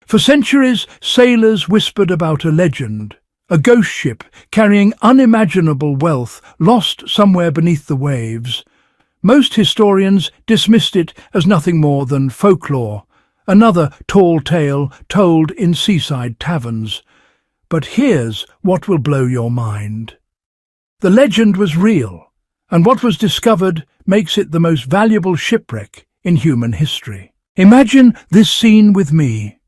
For centuries, sailors whispered about a legend, a ghost ship carrying unimaginable wealth lost somewhere beneath the waves. Most historians dismissed it as nothing more than folklore, another tall tale told in seaside taverns. But here's what will blow your mind. The legend was real, and what was discovered makes it the most valuable shipwreck in human history. Imagine this scene with me.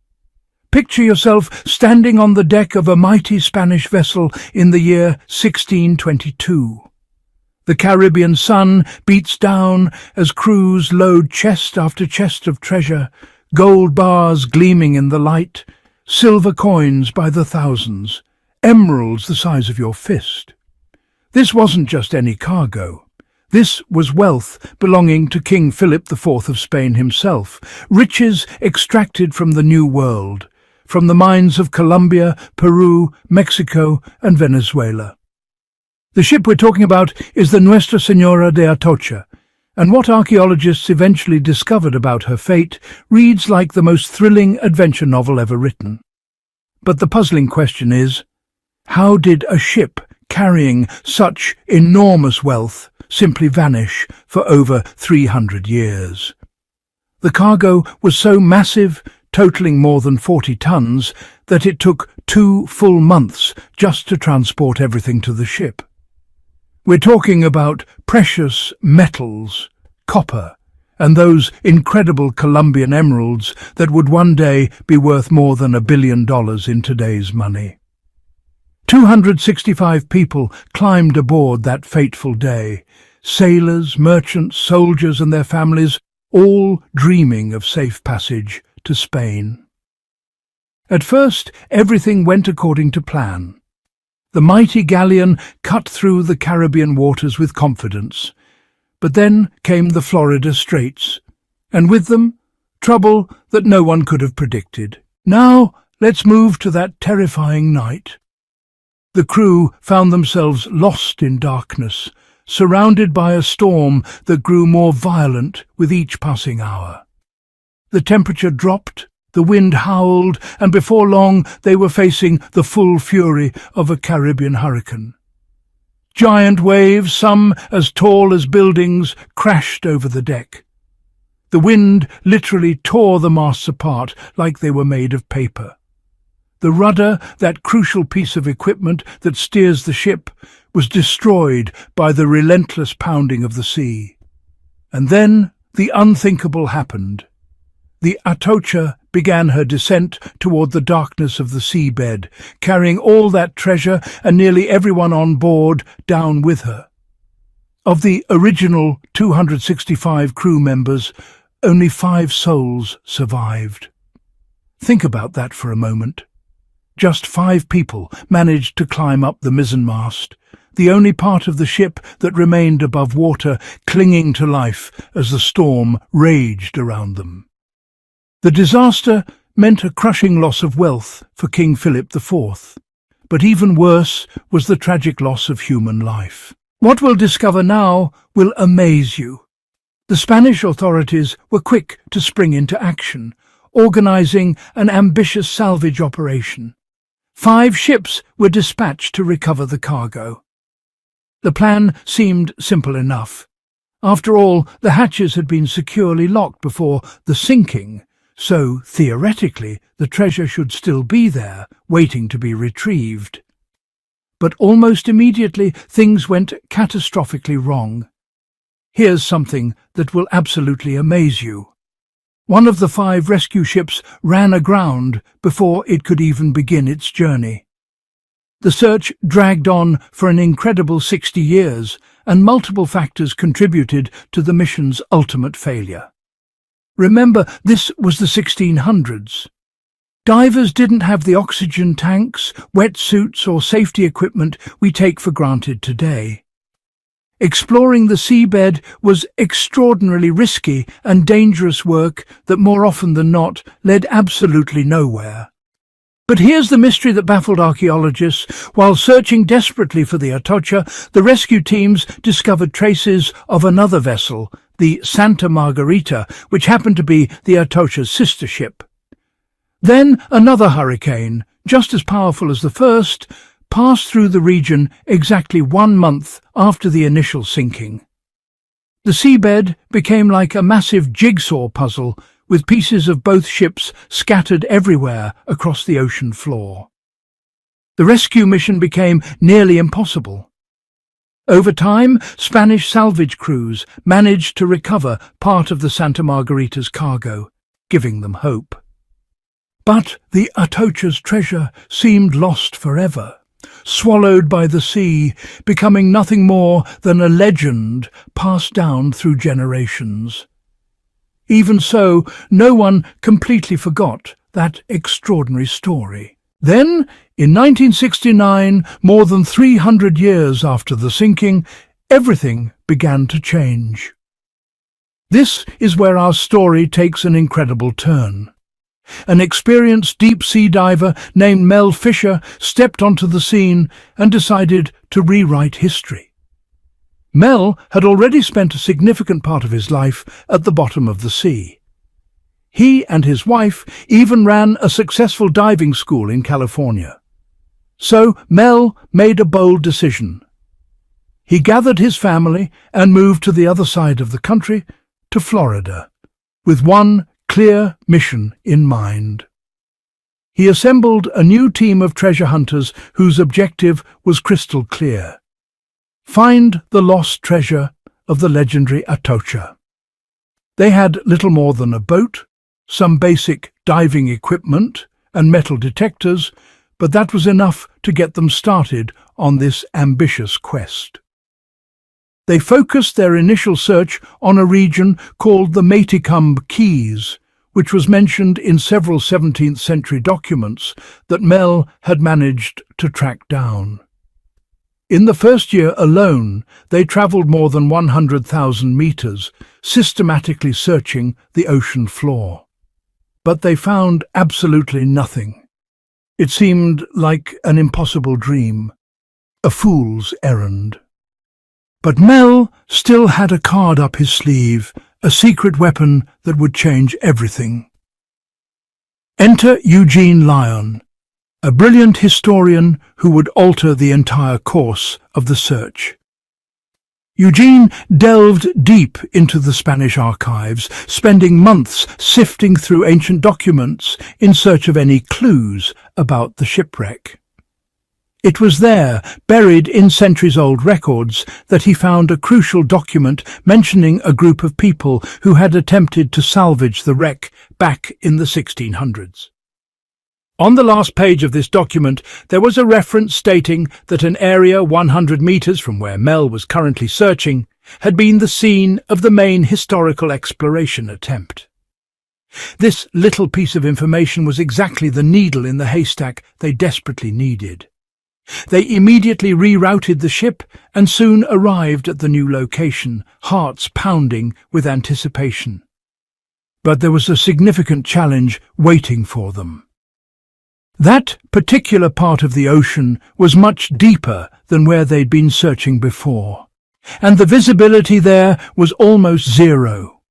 Picture yourself standing on the deck of a mighty Spanish vessel in the year 1622. The Caribbean sun beats down as crews load chest after chest of treasure, gold bars gleaming in the light, silver coins by the thousands, emeralds the size of your fist. This wasn't just any cargo. This was wealth belonging to King Philip IV of Spain himself, riches extracted from the New World, from the mines of Colombia, Peru, Mexico, and Venezuela. The ship we're talking about is the Nuestra Señora de Atocha, and what archaeologists eventually discovered about her fate reads like the most thrilling adventure novel ever written. But the puzzling question is, how did a ship carrying such enormous wealth simply vanish for over 300 years? The cargo was so massive, totaling more than 40 tons, that it took 2 full months just to transport everything to the ship. We're talking about precious metals, copper, and those incredible Colombian emeralds that would one day be worth more than $1 billion in today's money. 265 people climbed aboard that fateful day, sailors, merchants, soldiers and their families, all dreaming of safe passage to Spain. At first, everything went according to plan. The mighty Galleon cut through the Caribbean waters with confidence. But then came the Florida Straits, and with them, trouble that no one could have predicted. Now, let's move to that terrifying night. The crew found themselves lost in darkness, surrounded by a storm that grew more violent with each passing hour. The temperature dropped, the wind howled, and before long they were facing the full fury of a Caribbean hurricane. Giant waves, some as tall as buildings, crashed over the deck. The wind literally tore the masts apart like they were made of paper. The rudder, that crucial piece of equipment that steers the ship, was destroyed by the relentless pounding of the sea. And then the unthinkable happened. The Atocha began her descent toward the darkness of the seabed, carrying all that treasure and nearly everyone on board down with her. Of the original 265 crew members, only 5 souls survived. Think about that for a moment. Just 5 people managed to climb up the mizzenmast, the only part of the ship that remained above water, clinging to life as the storm raged around them. The disaster meant a crushing loss of wealth for King Philip IV, but even worse was the tragic loss of human life. What we'll discover now will amaze you. The Spanish authorities were quick to spring into action, organizing an ambitious salvage operation. 5 ships were dispatched to recover the cargo. The plan seemed simple enough. After all, the hatches had been securely locked before the sinking, so theoretically the treasure should still be there, waiting to be retrieved. But almost immediately things went catastrophically wrong. Here's something that will absolutely amaze you. One of the 5 rescue ships ran aground before it could even begin its journey. The search dragged on for an incredible 60 years, and multiple factors contributed to the mission's ultimate failure. Remember, this was the 1600s. Divers didn't have the oxygen tanks, wetsuits, or safety equipment we take for granted today. Exploring the seabed was extraordinarily risky and dangerous work that more often than not led absolutely nowhere. But here's the mystery that baffled archaeologists. While searching desperately for the Atocha, the rescue teams discovered traces of another vessel, the Santa Margarita, which happened to be the Atocha's sister ship. Then another hurricane, just as powerful as the first, passed through the region exactly 1 month after the initial sinking. The seabed became like a massive jigsaw puzzle, with pieces of both ships scattered everywhere across the ocean floor. The rescue mission became nearly impossible. Over time, Spanish salvage crews managed to recover part of the Santa Margarita's cargo, giving them hope. But the Atocha's treasure seemed lost forever, swallowed by the sea, becoming nothing more than a legend passed down through generations. Even so, no one completely forgot that extraordinary story. Then, in 1969, more than 300 years after the sinking, everything began to change. This is where our story takes an incredible turn. An experienced deep-sea diver named Mel Fisher stepped onto the scene and decided to rewrite history. Mel had already spent a significant part of his life at the bottom of the sea. He and his wife even ran a successful diving school in California. So Mel made a bold decision. He gathered his family and moved to the other side of the country, to Florida, with one clear mission in mind. He assembled a new team of treasure hunters whose objective was crystal clear: find the lost treasure of the legendary Atocha. They had little more than a boat, some basic diving equipment and metal detectors, but that was enough to get them started on this ambitious quest. They focused their initial search on a region called the Maritime Keys, which was mentioned in several 17th century documents that Mel had managed to track down. In the first year alone, they travelled more than 100,000 meters, systematically searching the ocean floor. But they found absolutely nothing. It seemed like an impossible dream, a fool's errand. But Mel still had a card up his sleeve, a secret weapon that would change everything. Enter Eugene Lyon, a brilliant historian who would alter the entire course of the search. Eugene delved deep into the Spanish archives, spending months sifting through ancient documents in search of any clues about the shipwreck. It was there, buried in centuries-old records, that he found a crucial document mentioning a group of people who had attempted to salvage the wreck back in the 1600s. On the last page of this document, there was a reference stating that an area 100 meters from where Mel was currently searching had been the scene of the main historical exploration attempt. This little piece of information was exactly the needle in the haystack they desperately needed. They immediately rerouted the ship and soon arrived at the new location, hearts pounding with anticipation. But there was a significant challenge waiting for them. That particular part of the ocean was much deeper than where they'd been searching before, and the visibility there was almost zero.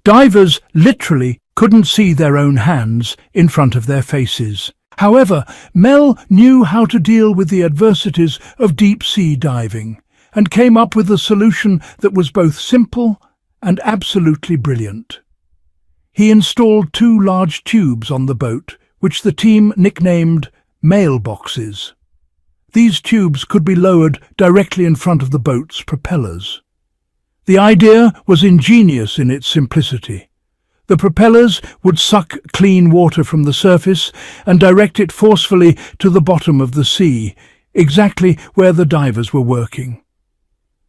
Divers literally couldn't see their own hands in front of their faces. However, Mel knew how to deal with the adversities of deep-sea diving and came up with a solution that was both simple and absolutely brilliant. He installed 2 large tubes on the boat, which the team nicknamed mailboxes. These tubes could be lowered directly in front of the boat's propellers. The idea was ingenious in its simplicity. The propellers would suck clean water from the surface and direct it forcefully to the bottom of the sea, exactly where the divers were working.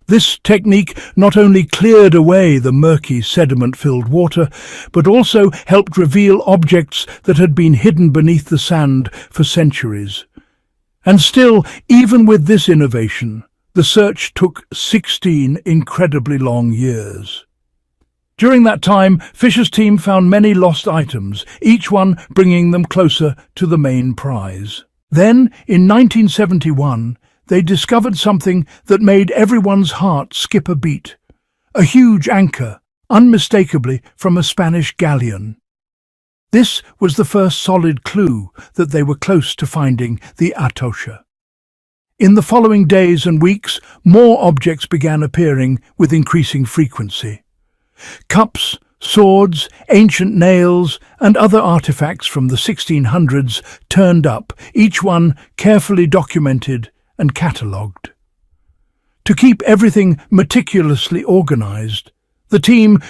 This technique not only cleared away the murky sediment-filled water, but also helped reveal objects that had been hidden beneath the sand for centuries. And still, even with this innovation, the search took 16 incredibly long years. During that time, Fisher's team found many lost items, each one bringing them closer to the main prize. Then, in 1971, they discovered something that made everyone's heart skip a beat. A huge anchor, unmistakably from a Spanish galleon. This was the first solid clue that they were close to finding the Atocha. In the following days and weeks, more objects began appearing with increasing frequency. Cups, swords, ancient nails, and other artifacts from the 1600s turned up, each one carefully documented and catalogued. To keep everything meticulously organized, the team